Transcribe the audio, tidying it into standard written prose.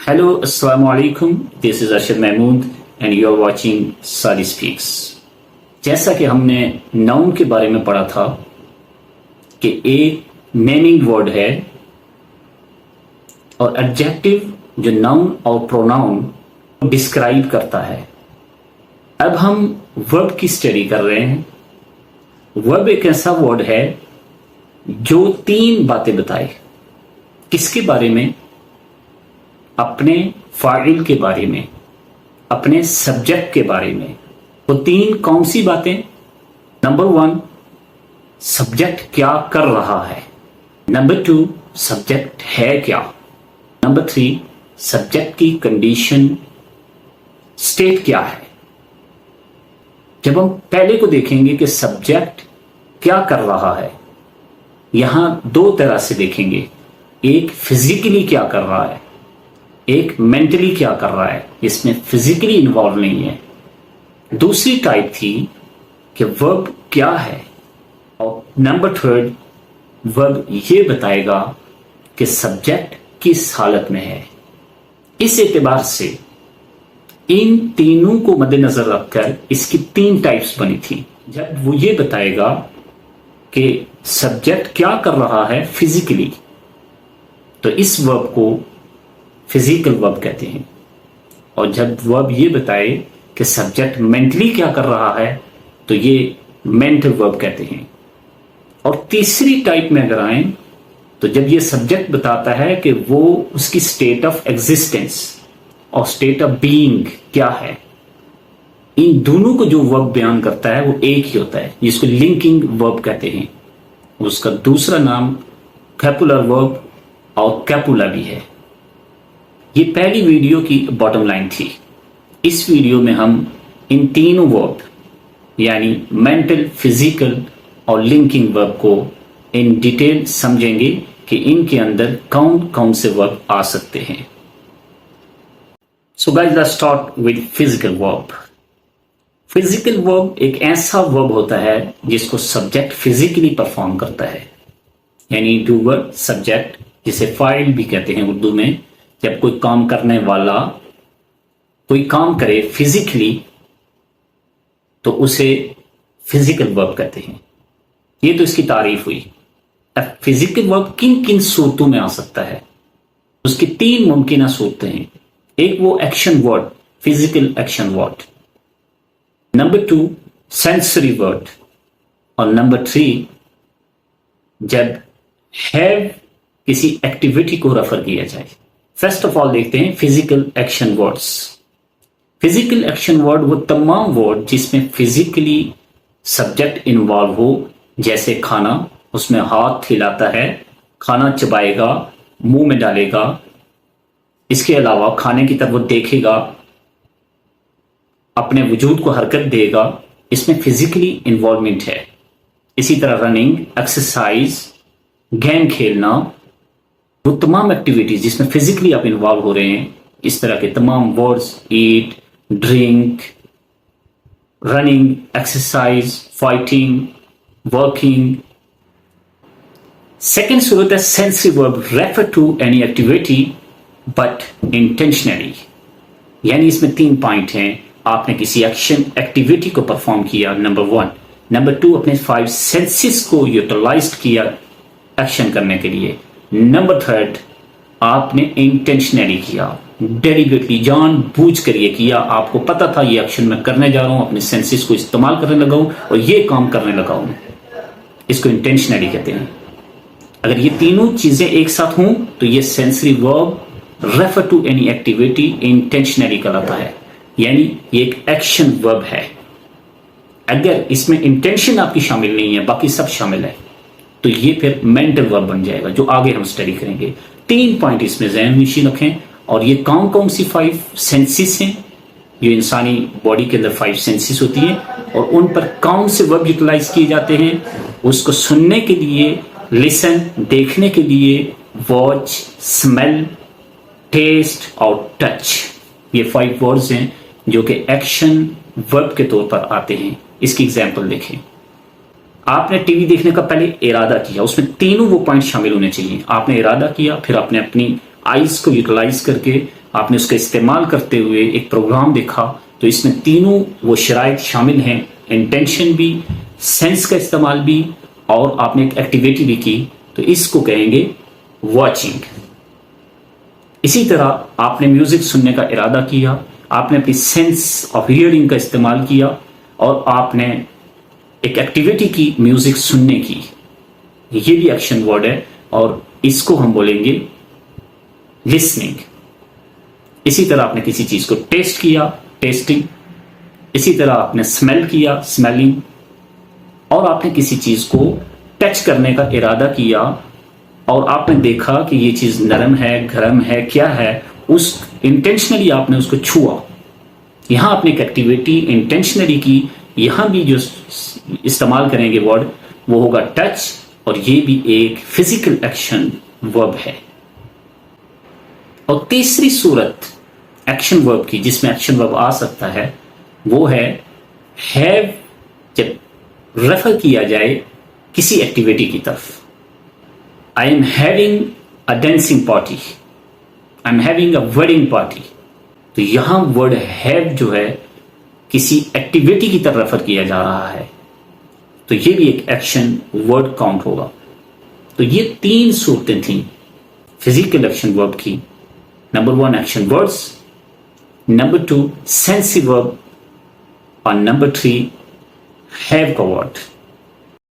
Hello, Assalamu alaikum. This is Arshad Mahmood and you are watching Sadi Speaks. जैसा कि हमने noun के बारे में पढ़ा था कि एक नेमिंग वर्ड है और एडजेक्टिव जो नाउन और प्रोनाउन डिस्क्राइब करता है। अब हम वर्ब की स्टडी कर रहे हैं। वर्ब एक ऐसा वर्ड है जो तीन बातें बताए। किसके बारे में? अपने फाइल के बारे में, अपने सब्जेक्ट के बारे में। वो तीन कौन सी बातें? नंबर 1, सब्जेक्ट क्या कर रहा है। नंबर 2, सब्जेक्ट है क्या। नंबर 3, सब्जेक्ट की कंडीशन स्टेट क्या है। जब हम पहले को देखेंगे कि सब्जेक्ट क्या कर रहा है, यहां दो तरह से देखेंगे। एक फिजिकली क्या कर रहा है, एक मेंटली क्या कर रहा है। इसमें फिजिकली इन्वॉल्व नहीं है। दूसरी टाइप थी कि वर्ब क्या है, और नंबर 3 वर्ब ये बताएगा कि सब्जेक्ट किस हालत में है। इस एतबार से इन तीनों को मद्देनजर रखकर इसकी 3 टाइप्स बनी थी। जब वो ये बताएगा कि सब्जेक्ट क्या कर रहा है फिजिकली, तो इस वर्ब को फिजिकल वर्ब कहते हैं। और जब वर्ब ये बताए कि सब्जेक्ट मेंटली क्या कर रहा है, तो ये मेंटल वर्ब कहते हैं। और तीसरी टाइप में अगर आए, तो जब ये सब्जेक्ट बताता है कि वो उसकी स्टेट ऑफ एग्जिस्टेंस और स्टेट ऑफ बीइंग क्या है, इन दोनों को जो वर्ब बयान करता है वो एक ही होता है, जिसको लिंकिंग वर्ब कहते हैं। उसका दूसरा नाम कैपुलर वर्ब और कैपुला भी है। ये पहली वीडियो की बॉटम लाइन थी। इस वीडियो में हम इन तीनों वर्ब यानी मेंटल, फिजिकल और लिंकिंग वर्ब को इन डिटेल समझेंगे कि इनके अंदर कौन कौन से वर्ब आ सकते हैं। So guys, let's start with physical verb. Physical verb एक ऐसा वर्ब होता है जिसको सब्जेक्ट फिजिकली परफॉर्म करता है, यानी डूवर सब्जेक्ट, जिसे फाइल भी कहते हैं उर्दू में। जब कोई काम करने वाला कोई काम करे फिजिकली, तो उसे फिजिकल वर्ब कहते हैं। ये तो इसकी तारीफ हुई। अब फिजिकल वर्ब किन किन सूरतों में आ सकता है, उसकी 3 मुमकिन सूरतें हैं। एक वो action word, physical action word. Number 2, sensory word. और नंबर 3, जब हैव किसी एक्टिविटी को रेफर किया जाए। फर्स्ट ऑफ ऑल देखते हैं physical action words. Physical action word वो तमाम वर्ड जिसमें फिजिकली सब्जेक्ट इन्वॉल्व हो, जैसे खाना, उसमें हाथ हिलाता है, खाना चबाएगा, मुंह में डालेगा। इसके अलावा खाने की तरफ वो देखेगा, अपने वजूद को हरकत देगा, इसमें फिजिकली इन्वॉल्वमेंट है। इसी तरह रनिंग, एक्सरसाइज, गेम खेलना, वो तमाम एक्टिविटीज जिसमें फिजिकली आप इन्वॉल्व हो रहे हैं। इस तरह के तमाम words, eat, drink, running, exercise, fighting, working. Second सूरत है sensory verb, refer to any activity but intentionally. यानी इसमें 3 पॉइंट हैं। आपने किसी एक्शन एक्टिविटी को परफॉर्म किया, नंबर 1। नंबर 2, अपने 5 सेंसेस को यूटिलाइज किया एक्शन करने के लिए। नंबर 3, आपने इंटेंशनली किया, डेलिबरेटली, जानबूझ कर ये किया। आपको पता था ये एक्शन मैं करने जा रहा हूं, अपने सेंसेस को इस्तेमाल करने लगा हूं और ये काम करने लगा हूं। इसको इंटेंशनली कहते हैं। अगर ये तीनों चीजें एक साथ हों तो ये sensory verb refer to any activity intentionally कहलाता है, यानी ये एक एक्शन वर्ब है। अगर इसमें इंटेंशन आपकी शामिल नहीं है, बाकी सब शामिल है, तो ये फिर मेंटल वर्ब बन जाएगा, जो आगे हम स्टडी करेंगे। 3 पॉइंट इसमें ज़हन नशीन रखें। और ये कौन कौन सी 5 सेंसेस हैं, जो इंसानी बॉडी के अंदर 5 सेंसेस होती हैं, और उन पर कौन से वर्ब यूटिलाइज किए जाते हैं, उसको सुनने के लिए लिसन, देखने के लिए वॉच, स्मेल, टेस्ट और टच। ये 5 वर्ड्स हैं जो कि एक्शन वर्ब के तौर पर आते हैं। इसकी एग्जाम्पल देखें। आपने टीवी देखने का पहले इरादा किया, उसमें तीनों वो पॉइंट शामिल होने चाहिए। आपने इरादा किया, फिर आपने अपनी आईज को यूटिलाइज करके آپ نے اس کا استعمال کرتے ہوئے ایک پروگرام دیکھا تو اس میں تینوں وہ شرائط شامل ہیں، انٹینشن بھی، سینس کا استعمال بھی، اور آپ نے ایک ایکٹیویٹی بھی کی، تو اس کو کہیں گے واچنگ۔ اسی طرح آپ نے میوزک سننے کا ارادہ کیا، آپ نے اپنی سینس آف ہیئرنگ کا استعمال کیا اور آپ نے ایک ایکٹیویٹی کی میوزک سننے کی، یہ بھی ایکشن ورڈ ہے اور اس کو ہم بولیں گے لسننگ۔ اسی طرح آپ نے کسی چیز کو ٹیسٹ کیا، ٹیسٹنگ۔ اسی طرح آپ نے اسمیل کیا، اسمیلنگ۔ اور آپ نے کسی چیز کو ٹچ کرنے کا ارادہ کیا اور آپ نے دیکھا کہ یہ چیز نرم ہے، گرم ہے، کیا ہے، اس انٹینشنلی آپ نے اس کو چھوا۔ یہاں آپ نے ایک ایکٹیویٹی انٹینشنلی کی، یہاں بھی جو استعمال کریں گے ورڈ وہ ہوگا ٹچ، اور یہ بھی ایک فزیکل ایکشن ورب ہے۔ اور تیسری صورت ایکشن ورب کی جس میں ایکشن ورب آ سکتا ہے وہ ہے ہیو، جب ریفر کیا جائے کسی ایکٹیویٹی کی طرف۔ I am having a dancing party, I am having a wedding party, تو یہاں ورڈ ہیو جو ہے کسی ایکٹیویٹی کی طرف ریفر کیا جا رہا ہے، تو یہ بھی ایک ایکشن ورڈ کاؤنٹ ہوگا۔ تو یہ تین صورتیں تھیں فزیکل ایکشن ورب کی۔ نمبر 1 ایکشن ورڈز، نمبر 2 سینسی ورب، اور نمبر 3 ہیو کا ورڈ۔